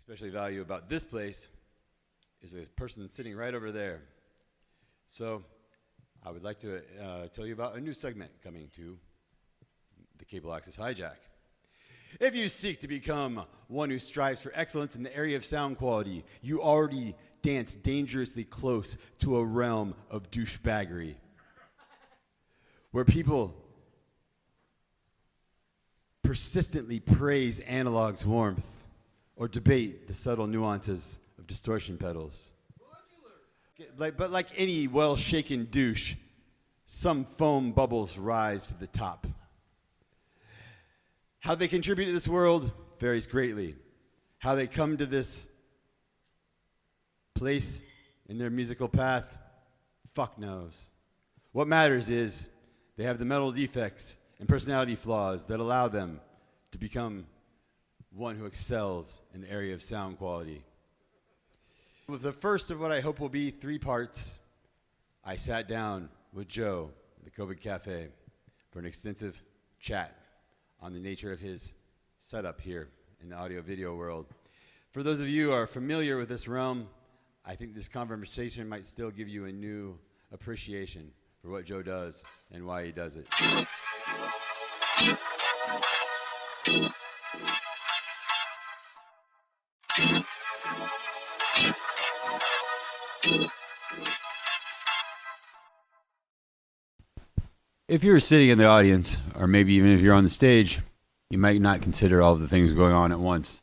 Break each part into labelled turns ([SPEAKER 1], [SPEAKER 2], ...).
[SPEAKER 1] especially value about this place is a person that's sitting right over there. So I would like to tell you about a new segment coming to the Cable Access Hijack. If you seek to become one who strives for excellence in the area of sound quality, you already dance dangerously close to a realm of douchebaggery, where people persistently praise analog's warmth or debate the subtle nuances of distortion pedals. But like any well-shaken douche, some foam bubbles rise to the top. How they contribute to this world varies greatly. How they come to this place in their musical path, fuck knows. What matters is they have the mental defects and personality flaws that allow them to become one who excels in the area of sound quality. With the first of what I hope will be 3 parts, I sat down with Joe at the Covert Cafe for an extensive chat on the nature of his setup here in the audio-video world. For those of you who are familiar with this realm, I think this conversation might still give you a new appreciation for what Joe does and why he does it. If you're sitting in the audience, or maybe even if you're on the stage, you might not consider all of the things going on at once.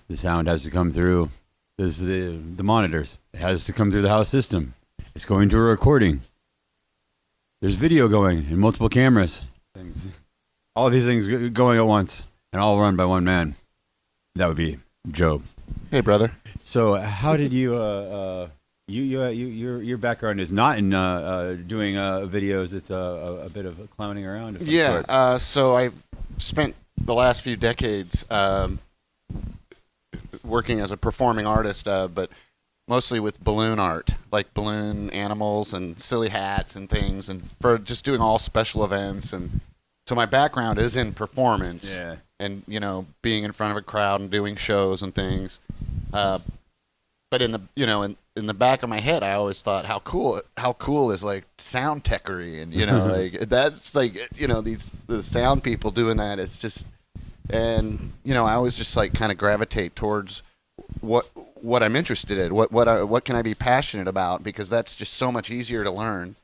[SPEAKER 1] The sound has to come through. There's the monitors. It has to come through the house system. It's going to a recording. There's video going and multiple cameras. All of these things going at once, and all run by one man. That would be Joe.
[SPEAKER 2] Hey, brother.
[SPEAKER 1] So, how did you? Your background is not in doing videos. It's a bit of clowning around.
[SPEAKER 2] Yeah. So I've spent the last few decades working as a performing artist, but mostly with balloon art, like balloon animals and silly hats and things, and for just doing all special events. And so my background is in performance, and being in front of a crowd and doing shows and things. But in the in the back of my head, I always thought how cool is like sound techery, and like that's like the sound people doing that. It's just, and I always just like kind of gravitate towards what I'm interested in, what can I be passionate about, because that's just so much easier to learn.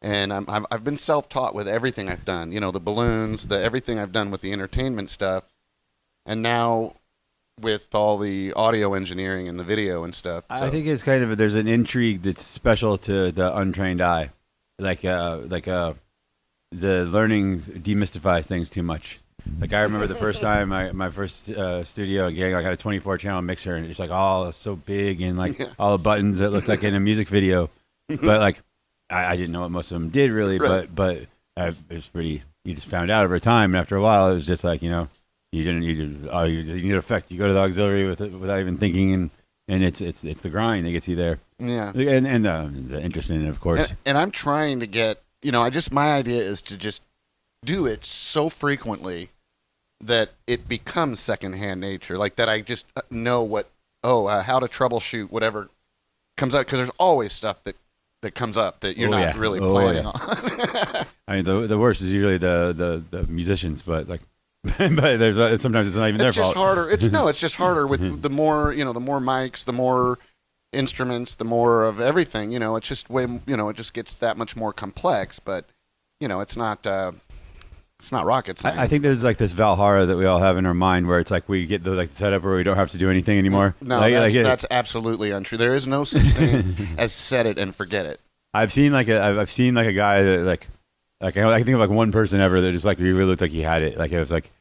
[SPEAKER 2] And I've been self-taught with everything I've done, the balloons, everything I've done with the entertainment stuff, and now with all the audio engineering and the video and stuff. So. I
[SPEAKER 1] think it's kind of there's an intrigue that's special to the untrained eye, like the learning demystifies things too much. Like I remember the first time my first studio gig, I got a 24-channel mixer, and it's like all so big and like all the buttons that looked like in a music video, but like I didn't know what most of them did really, right. but it was pretty. You just found out over time, and after a while, it was just like you need effect. You go to the auxiliary without even thinking, and it's the grind that gets you there.
[SPEAKER 2] Yeah,
[SPEAKER 1] and the interest in it, of course.
[SPEAKER 2] And I'm trying to get my idea is to just do it so frequently that it becomes secondhand nature, like that I just know how to troubleshoot whatever comes up, because there's always stuff that comes up that you're not really planning on.
[SPEAKER 1] I mean, the worst is usually the musicians, but like. But there's sometimes it's not even their fault.
[SPEAKER 2] It's just harder with the more the more mics, the more instruments, the more of everything. It's just it just gets that much more complex. But it's not rocket science.
[SPEAKER 1] I think there's like this Valhalla that we all have in our mind, where it's like we get the setup where we don't have to do anything anymore.
[SPEAKER 2] No, that's absolutely untrue. There is no such thing as set it and forget it.
[SPEAKER 1] I've seen like a guy that like I think of like one person ever that just like really looked like he had it. Like it was like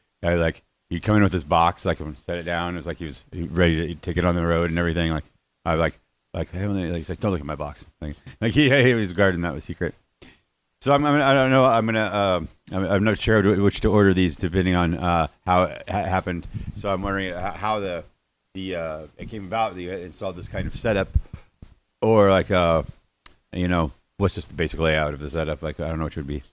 [SPEAKER 1] he'd come in with this box, like set it down. It was like he was ready to take it on the road and everything. Like I hey, he's like, don't look at my box. Like he was guarding that was secret. So I don't know. I'm not sure which to order these depending on how it happened. So I'm wondering how it came about that you installed this kind of setup, or like what's just the basic layout of the setup? Like I don't know which would be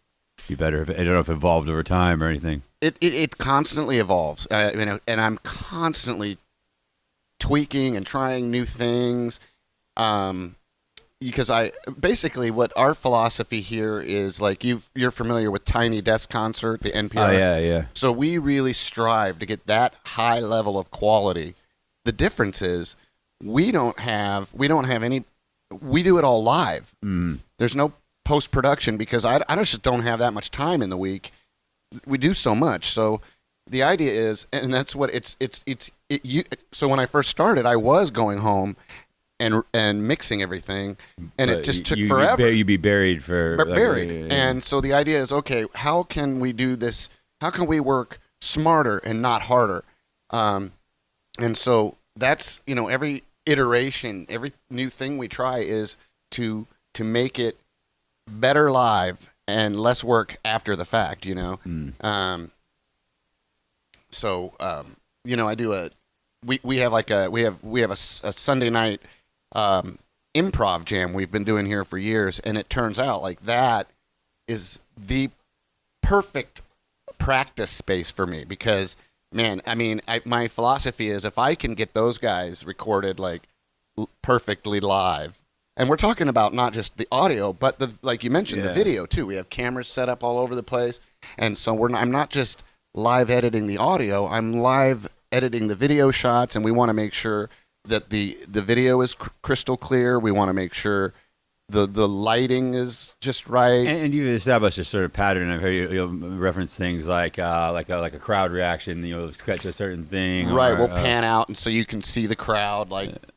[SPEAKER 1] better. I don't know if it evolved over time or anything.
[SPEAKER 2] It constantly evolves, and I'm constantly tweaking and trying new things. Because basically what our philosophy here is, like, you're familiar with Tiny Desk Concert, the NPR.
[SPEAKER 1] Oh yeah.
[SPEAKER 2] So we really strive to get that high level of quality. The difference is we don't have any. We do it all live. There's no post production because I just don't have that much time in the week. We do so much. So the idea is, and that's what so when I first started, I was going home and mixing everything, and it just took forever.
[SPEAKER 1] You'd be buried for
[SPEAKER 2] buried. And so the idea is, okay, how can we do this? How can we work smarter and not harder? And so that's, every iteration, every new thing we try is to make it better live and less work after the fact. So I do we have a Sunday night improv jam we've been doing here for years, and it turns out like that is the perfect practice space for me because, man, I mean, my philosophy is if I can get those guys recorded like perfectly live, and we're talking about not just the audio, but like you mentioned, the video too. We have cameras set up all over the place, and so I'm not just live editing the audio, I'm live editing the video shots, and we want to make sure that the video is crystal clear. We want to make sure the lighting is just right.
[SPEAKER 1] And you've established a sort of pattern. I've heard you'll reference things like a crowd reaction. You'll cut to a certain thing.
[SPEAKER 2] Right. We'll pan out, and so you can see the crowd,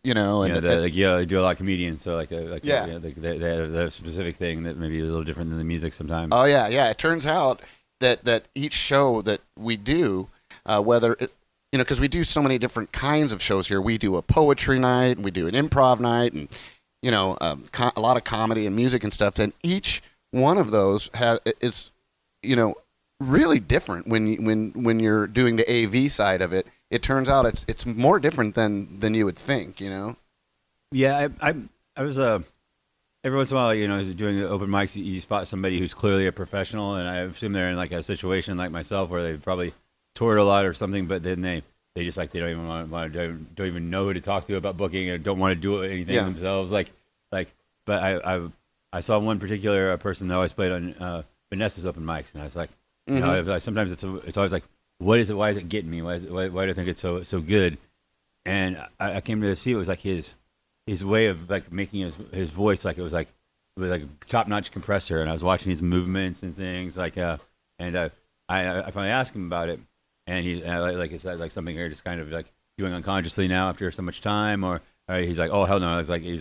[SPEAKER 2] you do
[SPEAKER 1] a lot of comedians. So they have a specific thing that may be a little different than the music sometimes.
[SPEAKER 2] Oh yeah. It turns out that each show that we do, whether it, because we do so many different kinds of shows here. We do a poetry night, and we do an improv night, and a lot of comedy and music and stuff. And each one of those is really different when you're doing the AV side of it. It turns out it's more different than you would think.
[SPEAKER 1] Yeah, I was every once in a while, doing the open mics, you spot somebody who's clearly a professional, and I assume they're in like a situation like myself where they've probably toured a lot or something, but then they just like they don't even don't even know who to talk to about booking, or don't want to do anything themselves. But I saw one particular person that always played on Vanessa's open mics, and I was like, sometimes it's always like, what is it? Why is it getting me? Why do I think it's so good? And I came to see it was like his way of like making his voice like it was like a top-notch compressor, and I was watching his movements and things I finally asked him about it. And he like is that like something you're just kind of like doing unconsciously now after so much time, or he's like, oh hell no, he's like you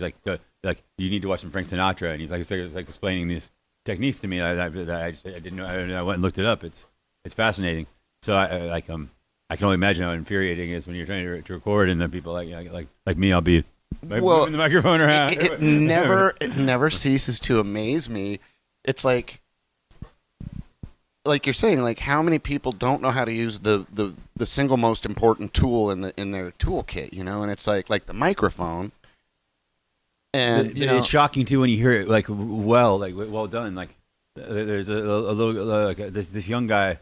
[SPEAKER 1] need to watch some Frank Sinatra, and he's like explaining these techniques to me that I didn't know. I went and looked it up. It's fascinating. So I can only imagine how infuriating it is when you're trying to record, and then people like me, I'll be moving the microphone around.
[SPEAKER 2] It never ceases to amaze me. It's like you're saying, like how many people don't know how to use the single most important tool in their toolkit, and it's like the microphone. And
[SPEAKER 1] it's shocking too when you hear it well done. Like there's a little this young guy,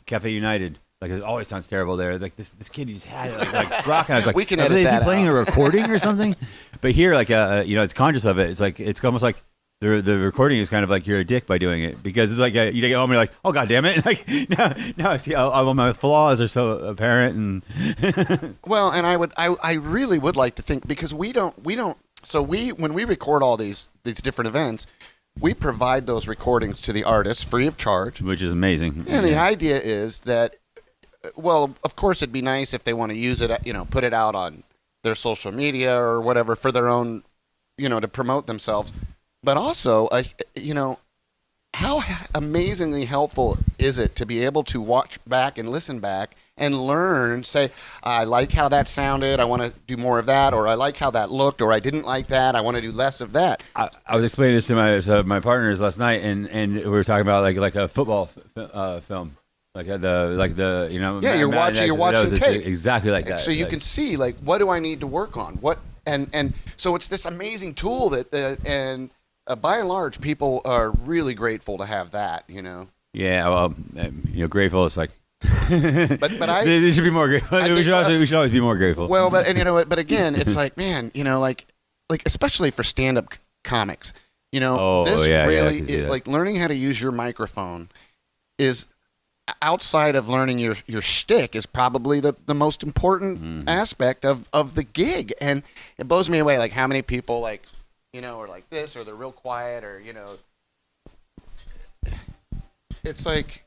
[SPEAKER 1] Cafe United. Like it always sounds terrible there. Like this kid just had it like rocking. I was like,
[SPEAKER 2] we can edit that out.
[SPEAKER 1] Is he playing a recording or something? But here, it's conscious of it. It's like it's almost like. The recording is kind of like you're a dick by doing it, because it's like you get home and you're like, oh god damn it, like now I see all my flaws are so apparent. And
[SPEAKER 2] well, and I really would like to think, because we don't so when we record all these different events, we provide those recordings to the artists free of charge,
[SPEAKER 1] which is amazing.
[SPEAKER 2] And the idea is that, well, of course it'd be nice if they want to use it, put it out on their social media or whatever for their own, to promote themselves. But also, how amazingly helpful is it to be able to watch back and listen back and learn, say, I like how that sounded, I want to do more of that, or I like how that looked, or I didn't like that, I want to do less of that.
[SPEAKER 1] I was explaining this to my partners last night, and we were talking about like a football film.
[SPEAKER 2] You're watching tape.
[SPEAKER 1] Exactly like that.
[SPEAKER 2] So you can see, like, what do I need to work on? And so it's this amazing tool that, by and large, people are really grateful to have that,
[SPEAKER 1] Yeah, well, grateful is like
[SPEAKER 2] but
[SPEAKER 1] they should be more grateful. We should always be more grateful.
[SPEAKER 2] Well, but you know what? But again, it's like, man, you know, like especially for stand-up comics, you know, like learning how to use your microphone is outside of learning your shtick is probably the most important aspect of the gig. And it blows me away, like how many people like, you know, are like this, or they're real quiet, or, you know, it's like.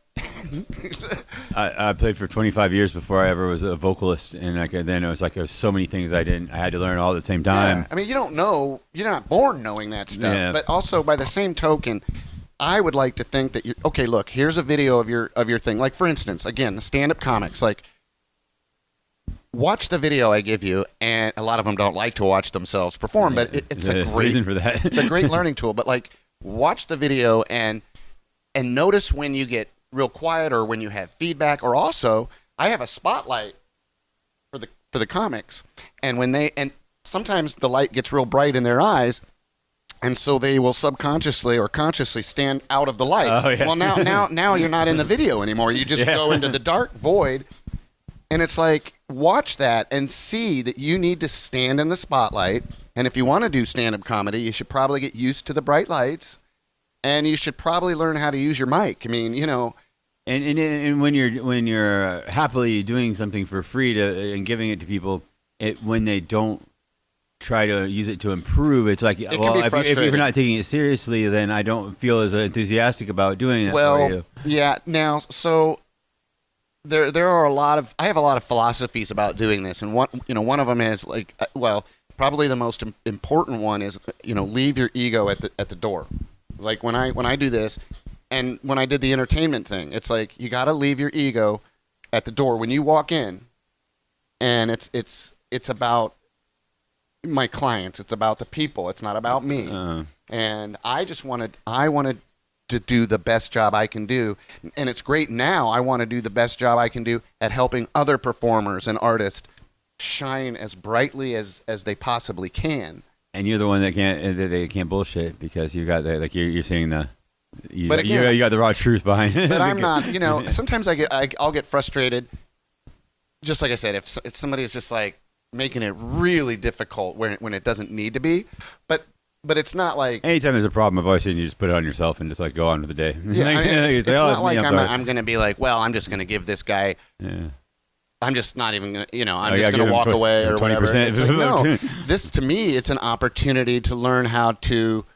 [SPEAKER 1] I played for 25 years before I ever was a vocalist, and then it was like there was so many things I had to learn all at the same time.
[SPEAKER 2] Yeah. I mean, you don't know, you're not born knowing that stuff. Yeah. But also, by the same token, I would like to think that okay, look, here's a video of your thing. Like, for instance, again, the stand-up comics, like, watch the video I give you, and a lot of them don't like to watch themselves perform, but it's a great reason for that. It's a great learning tool. But like, watch the video and notice when you get real quiet or when you have feedback. Or also, I have a spotlight for the comics, and and sometimes the light gets real bright in their eyes, and so they will subconsciously or consciously stand out of the light. Oh, yeah. Well, now you're not in the video anymore. You just go into the dark void, and it's like, watch that and see that you need to stand in the spotlight. And if you want to do stand-up comedy, you should probably get used to the bright lights, and you should probably learn how to use your mic. I mean, you know.
[SPEAKER 1] And when you're happily doing something for free and giving it to people, when they don't try to use it to improve, it's like, well, if you're not taking it seriously, then I don't feel as enthusiastic about doing it.
[SPEAKER 2] Well, for you. Yeah. Now, so there are I have a lot of philosophies about doing this, and one of them is like, well, probably the most important one is, you know, leave your ego at the door. Like when I do this. And when I did the entertainment thing, it's like, you got to leave your ego at the door when you walk in. And it's about my clients. It's about the people. It's not about me. And I wanted to do the best job I can do. And it's great now. I want to do the best job I can do at helping other performers and artists shine as brightly as they possibly can.
[SPEAKER 1] And you're the one that can't bullshit, because you got that, like you're seeing the. You got the raw truth behind it.
[SPEAKER 2] But I'm not, you know, sometimes I'll get frustrated. Just like I said, if somebody is just like making it really difficult when it doesn't need to be, but it's not like. Anytime
[SPEAKER 1] there's a problem, I've always seen you just put it on yourself and just like go on with the day.
[SPEAKER 2] Yeah, I mean, it's not like I'm going to be like, well, I'm just going to give this guy. Yeah. I'm just not even going to, you know, I'm just going to walk away or whatever. It's like, no, this to me, it's an opportunity to learn how to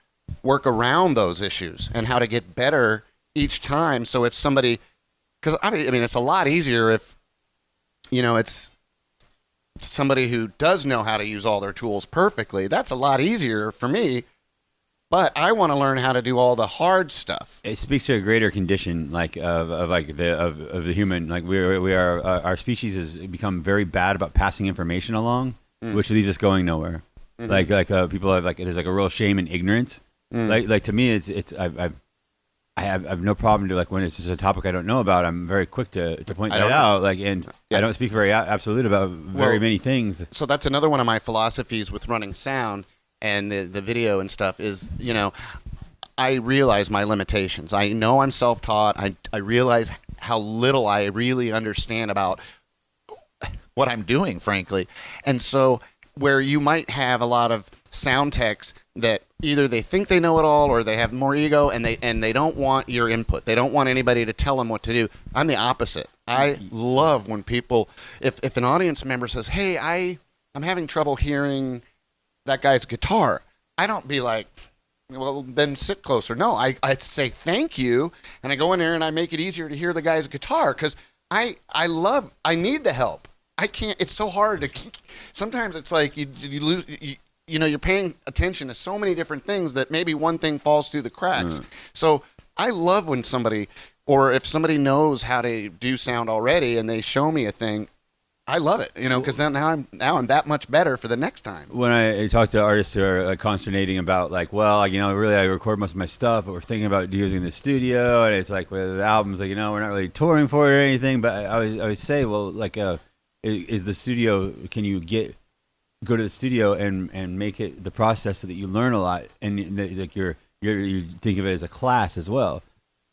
[SPEAKER 2] work around those issues and how to get better each time. So if somebody, because I mean, it's a lot easier if, you know, it's somebody who does know how to use all their tools perfectly. That's a lot easier for me. But I want to learn how to do all the hard stuff.
[SPEAKER 1] It speaks to a greater condition, like of the human. Like we are our species has become very bad about passing information along, which leaves us going nowhere. Mm-hmm. Like people have there's like a real shame in ignorance. Like to me, I have no problem to, like, when it's just a topic I don't know about, I'm very quick to point that out. Like, and I don't speak very absolute about very many things.
[SPEAKER 2] So that's another one of my philosophies with running sound and the video and stuff is, you know, I realize my limitations. I know I'm self-taught. I realize how little I really understand about what I'm doing, frankly. And so where you might have a lot of sound techs that either they think they know it all or they have more ego and they don't want your input. They don't want anybody to tell them what to do. I'm the opposite. I love when people, if an audience member says, hey, I'm having trouble hearing that guy's guitar, I don't be like, well, then sit closer. No, I say thank you, and I go in there and I make it easier to hear the guy's guitar because I need the help. I can't. It's so hard to. Sometimes it's like you lose. You know, you're paying attention to so many different things that maybe one thing falls through the cracks. So I love when somebody, or if somebody knows how to do sound already and they show me a thing, I love it, you know, because now I'm that much better for the next time.
[SPEAKER 1] When I talk to artists who are consternating about, like, well, you know, really I record most of my stuff, but we're thinking about using the studio, and it's like with the albums, like, you know, we're not really touring for it or anything. But I always say, well, like, is the studio? Can you go to the studio and make it the process so that you learn a lot, and like you think of it as a class as well.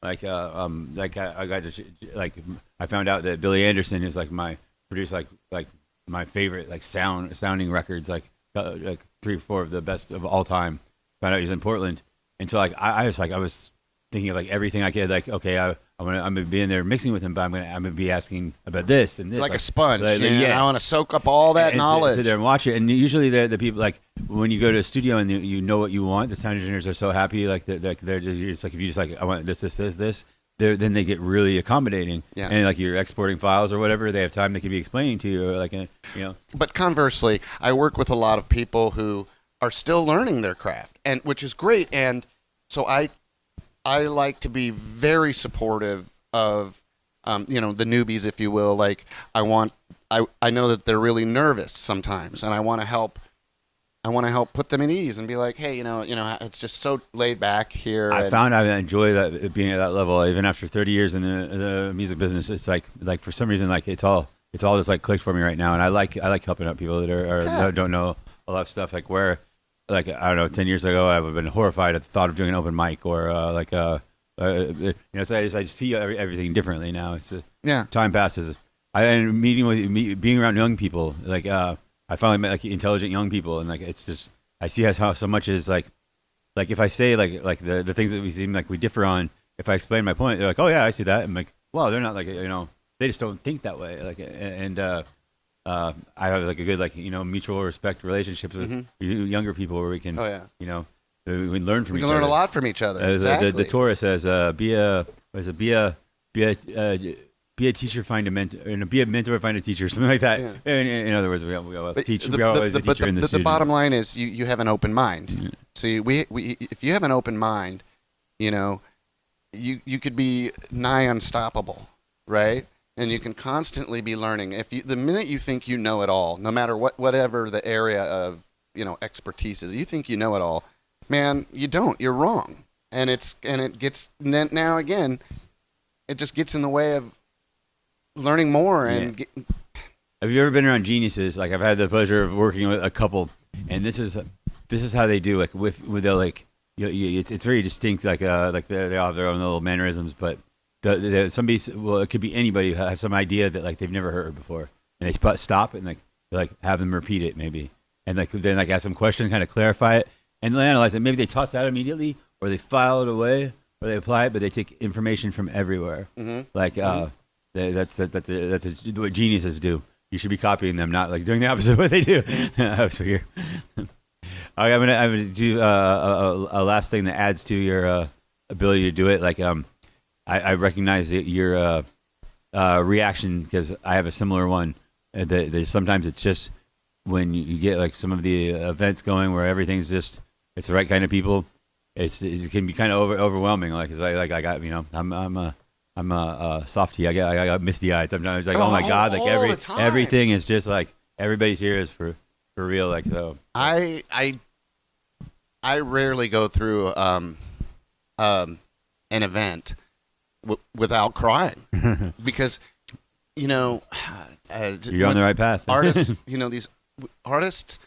[SPEAKER 1] I got to like I found out that Billy Anderson is like produced like my favorite like sounding records like 3 or 4 of the best of all time. Found out he's in Portland, and so like I was thinking of like everything I could like okay I'm gonna be in there mixing with him, but I'm gonna be asking about this and this
[SPEAKER 2] like a sponge.
[SPEAKER 1] yeah.
[SPEAKER 2] I want to soak up all that knowledge.
[SPEAKER 1] Sit there and watch it, and usually the people like when you go to a studio and you know what you want, the sound engineers are so happy like they're just like if you just like I want this. Then they get really accommodating, and like you're exporting files or whatever, they have time they can be explaining to you, or like you know.
[SPEAKER 2] But conversely, I work with a lot of people who are still learning their craft, and which is great. And so I like to be very supportive of, the newbies, if you will. Like I know that they're really nervous sometimes, and I want to help put them at ease and be like, hey, it's just so laid back here.
[SPEAKER 1] I found I enjoy that being at that level, even after 30 years in the music business. It's like for some reason, like it's all just like clicked for me right now, and I like helping out people that don't know a lot of stuff. Like where, like I don't know, 10 years ago, I would have been horrified at the thought of doing an open mic or so I just see everything differently now. It's time passes. Being around young people, like I finally met like intelligent young people, and like it's just I see how so much is like if I say like the things that we seem like we differ on, if I explain my point, they're like, oh yeah, I see that. I'm like, well, they're not like they just don't think that way. Like and I have like a good mutual respect relationships with younger people where we can we learn from each other.
[SPEAKER 2] We can learn a lot from each other. Exactly.
[SPEAKER 1] The Torah says be a teacher, find a mentor, and be a mentor, find a teacher, something like that. Yeah. In other words, we always teach. We always a teacher in the student.
[SPEAKER 2] The bottom line is you have an open mind. Yeah. See, if you have an open mind, you could be nigh unstoppable, right? And you can constantly be learning. The minute you think you know it all, no matter whatever the area of expertise is, you think you know it all, man, you don't. You're wrong, and it gets now again, it just gets in the way of learning more. And
[SPEAKER 1] have you ever been around geniuses? Like I've had the pleasure of working with a couple, and this is how they do. Like with their it's very distinct. Like they all have their own little mannerisms, but somebody, well, it could be anybody who has some idea that like they've never heard before, and they stop and like have them repeat it maybe, and then ask them questions, kind of clarify it, and they analyze it. Maybe they toss it out immediately, or they file it away, or they apply it, but they take information from everywhere. Mm-hmm. That's what geniuses do. You should be copying them, not like doing the opposite of what they do. So here, I'm gonna do a last thing that adds to your ability to do it. Like I recognize your reaction because I have a similar one. Sometimes it's just when you get like some of the events going where everything's just it's the right kind of people. It can be kind of overwhelming. Like I got I'm a softie. I got misty eyed sometimes. Like oh my god, like everything is just like everybody's here is for real. Like so.
[SPEAKER 2] I rarely go through an event without crying because
[SPEAKER 1] you're on the right path.
[SPEAKER 2] Artists, these artists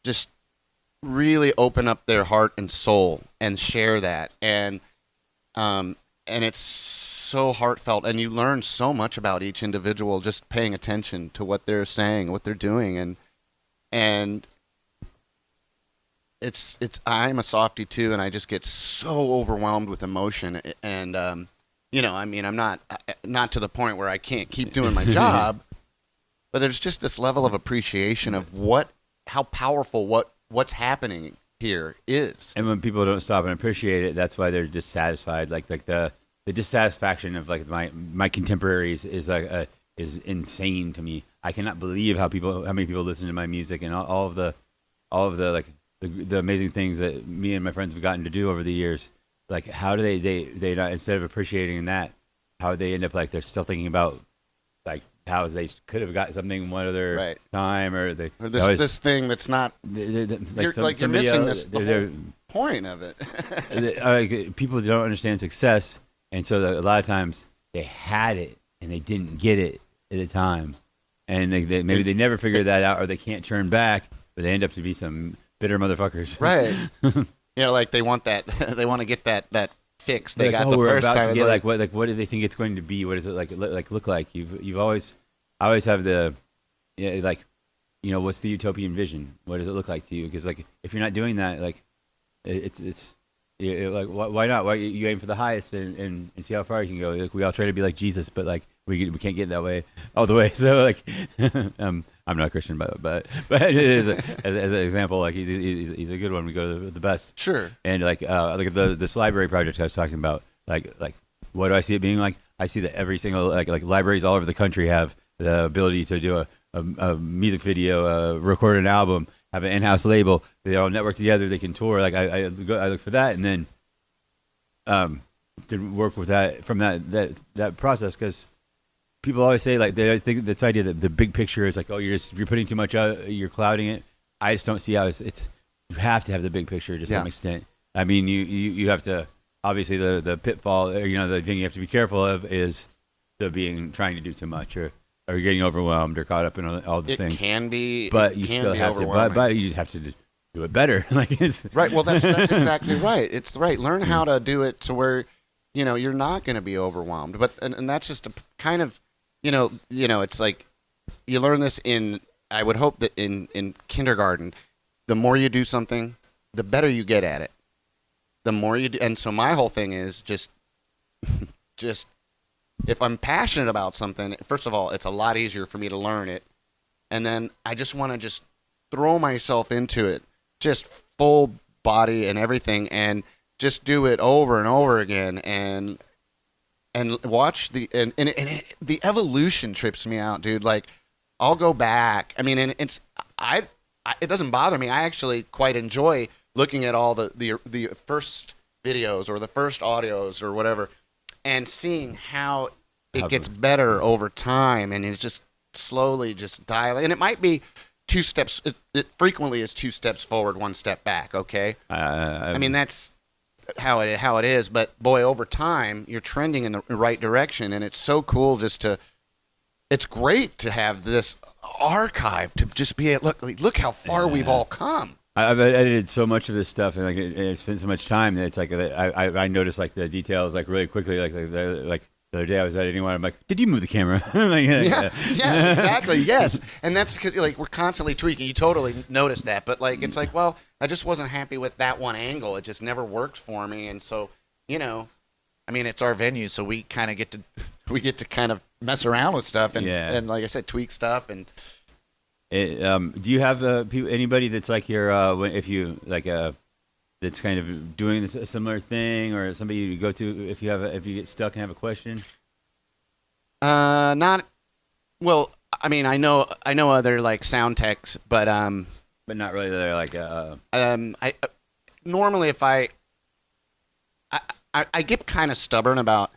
[SPEAKER 2] just really open up their heart and soul and share that, and it's so heartfelt, and you learn so much about each individual just paying attention to what they're saying, what they're doing, and it's I'm a softie too, and I just get so overwhelmed with emotion, and I'm not to the point where I can't keep doing my job, but there's just this level of appreciation of how powerful what's happening here is.
[SPEAKER 1] And when people don't stop and appreciate it, that's why they're dissatisfied. Like the dissatisfaction of like my contemporaries is insane to me. I cannot believe how many people listen to my music and all of the like the amazing things that me and my friends have gotten to do over the years. Like how do they not, instead of appreciating that, how they end up like they're still thinking about like how they could have got something one other time or
[SPEAKER 2] this thing that's not you're missing this point of it.
[SPEAKER 1] People don't understand success, and so a lot of times they had it and they didn't get it at the time, and maybe they never figured that out, or they can't turn back, but they end up to be some bitter motherfuckers.
[SPEAKER 2] Right. Like they want that. They want to get that fix they
[SPEAKER 1] like,
[SPEAKER 2] got
[SPEAKER 1] oh,
[SPEAKER 2] the
[SPEAKER 1] we're
[SPEAKER 2] first
[SPEAKER 1] about
[SPEAKER 2] time.
[SPEAKER 1] to
[SPEAKER 2] It's
[SPEAKER 1] get what do they think it's going to be? What does it look like? You've always, I always have the, yeah, like, you know, what's the utopian vision? What does it look like to you? Because like if you're not doing that, like it's like why not? Why you aim for the highest and see how far you can go? Like we all try to be like Jesus, but like we can't get that way all the way. So like I'm not a Christian, but it is as an example. Like he's a good one. We go to the best.
[SPEAKER 2] Sure.
[SPEAKER 1] And like this library project I was talking about. Like what do I see it being like? I see that every single like libraries all over the country have the ability to do a music video, record an album, have an in-house label. They all network together. They can tour. Like I look for that, and then to work with that from that process, because people always say like they always think this idea that the big picture is like, oh, you're putting too much out, you're clouding it. I just don't see how it's you have to have the big picture to some extent. I mean, you have to, obviously the pitfall, or, you know, the thing you have to be careful of is trying to do too much or getting overwhelmed or caught up in all the things.
[SPEAKER 2] It can be,
[SPEAKER 1] but you still have to. But you just have to do it better. Like it's
[SPEAKER 2] right. Well, that's exactly right. It's right. Learn how to do it to where, you know, you're not going to be overwhelmed. But and that's just a kind of, you know, it's like you learn this in. I would hope that in kindergarten, the more you do something, the better you get at it. The more you do, and so my whole thing is just if I'm passionate about something, first of all, it's a lot easier for me to learn it, and then I just want to just throw myself into it, just full body and everything, and just do it over and over again, and watch the evolution trips me out, dude. Like I'll go back. I mean, and it doesn't bother me. I actually quite enjoy looking at all the first videos or the first audios or whatever, and seeing how it gets better over time, and it's just slowly just dialing. And it might be 2 steps. It frequently is 2 steps forward, 1 step back. Okay, I mean that's how it is. But boy, over time, you're trending in the right direction, and it's so cool just to. It's great to have this archive to just be look how far we've all come.
[SPEAKER 1] I've edited so much of this stuff, and like it spent so much time that it's like I noticed like the details like really quickly. Like the other day I was editing one. I'm like, did you move the camera? Like,
[SPEAKER 2] yeah, exactly. Yes, and that's because like we're constantly tweaking. You totally noticed that, but like it's like, well, I just wasn't happy with that one angle. It just never worked for me, and so you know, I mean, it's our venue, so we kind of get to kind of mess around with stuff and like I said, tweak stuff and.
[SPEAKER 1] Do you have anybody that's like your if you like that's kind of doing a similar thing, or somebody you go to if you get stuck and have a question?
[SPEAKER 2] Not well. I mean, I know other like sound techs, but
[SPEAKER 1] not really. They're like
[SPEAKER 2] I normally if I get kind of stubborn about.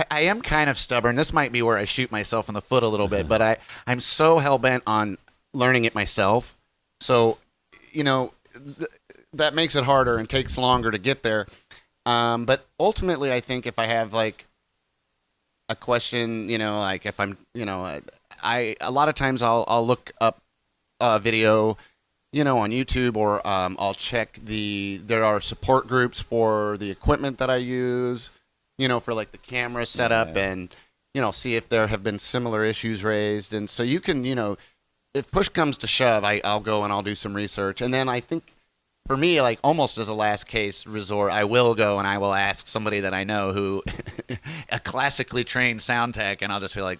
[SPEAKER 2] I am kind of stubborn. This might be where I shoot myself in the foot a little bit, but I'm so hell bent on learning it myself. So, you know, that makes it harder and takes longer to get there. But ultimately, I think if I have like a question, you know, like if I'm, you know, a lot of times I'll look up a video, you know, on YouTube, or I'll check there are support groups for the equipment that I use, you know, for like the camera setup, and, you know, see if there have been similar issues raised. And so you can, you know, if push comes to shove, I'll go and I'll do some research. And then I think for me, like almost as a last case resort, I will go and I will ask somebody that I know who a classically trained sound tech, and I'll just be like,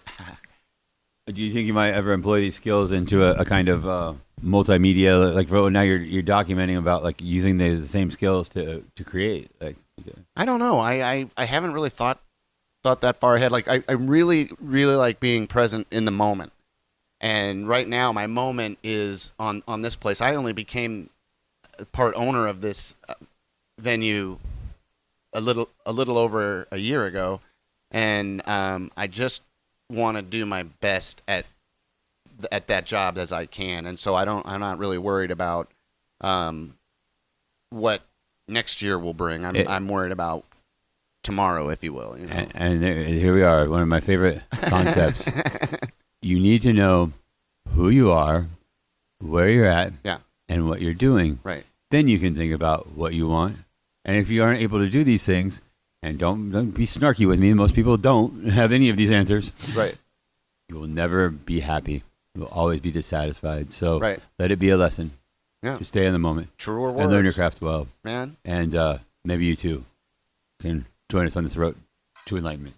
[SPEAKER 1] do you think you might ever employ these skills into a kind of multimedia, like now you're documenting about like using the same skills to create? Like,
[SPEAKER 2] I don't know. I haven't really thought that far ahead. Like I really, really like being present in the moment. And right now my moment is on this place. I only became part owner of this venue a little over a year ago. And I just want to do my best at that job as I can. And so I'm not really worried about what next year will bring. I'm worried about tomorrow, if you will. You know?
[SPEAKER 1] And here we are, one of my favorite concepts. You need to know who you are, where you're at, and what you're doing.
[SPEAKER 2] Right.
[SPEAKER 1] Then you can think about what you want. And if you aren't able to do these things, and don't be snarky with me. Most people don't have any of these answers.
[SPEAKER 2] Right.
[SPEAKER 1] You will never be happy. You will always be dissatisfied. So
[SPEAKER 2] Right.
[SPEAKER 1] let it be a lesson to stay in the moment.
[SPEAKER 2] Truer words.
[SPEAKER 1] And learn your craft well.
[SPEAKER 2] Man.
[SPEAKER 1] And maybe you too can join us on this road to enlightenment.